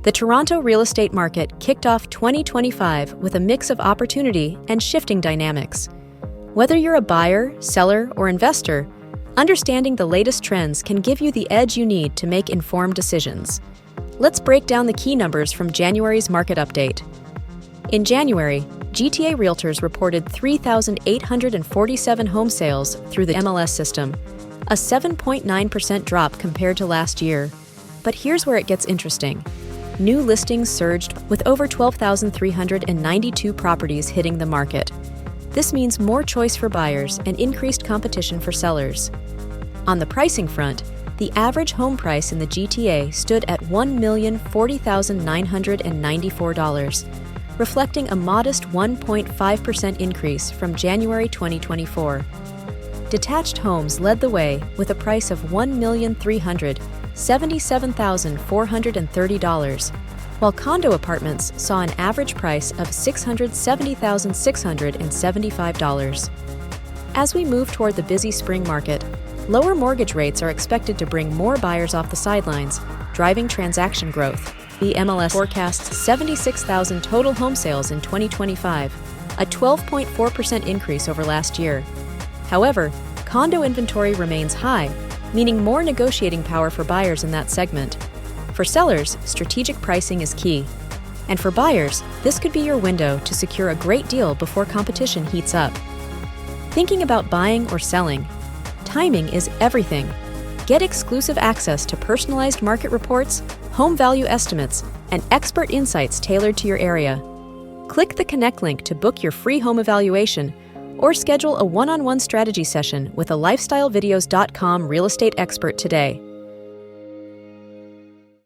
The Toronto real estate market kicked off 2025 with a mix of opportunity and shifting dynamics. Whether you're a buyer, seller, or investor, understanding the latest trends can give you the edge you need to make informed decisions. Let's break down the key numbers from January's market update. In January, GTA Realtors reported 3,847 home sales through the MLS system, a 7.9% drop compared to last year. But here's where it gets interesting. New listings surged with over 12,392 properties hitting the market. This means more choice for buyers and increased competition for sellers. On the pricing front, the average home price in the GTA stood at $1,040,994, reflecting a modest 1.5% increase from January 2024. Detached homes led the way with a price of $1,377,430, while condo apartments saw an average price of $670,675. As we move toward the busy spring market, lower mortgage rates are expected to bring more buyers off the sidelines, driving transaction growth. The MLS forecasts 76,000 total home sales in 2025, a 12.4% increase over last year. However, condo inventory remains high, meaning more negotiating power for buyers in that segment. For sellers, strategic pricing is key. And for buyers, this could be your window to secure a great deal before competition heats up. Thinking about buying or selling? Timing is everything. Get exclusive access to personalized market reports, home value estimates, and expert insights tailored to your area. Click the Connect link to book your free home evaluation or schedule a one-on-one strategy session with a lifestylevideos.com real estate expert today.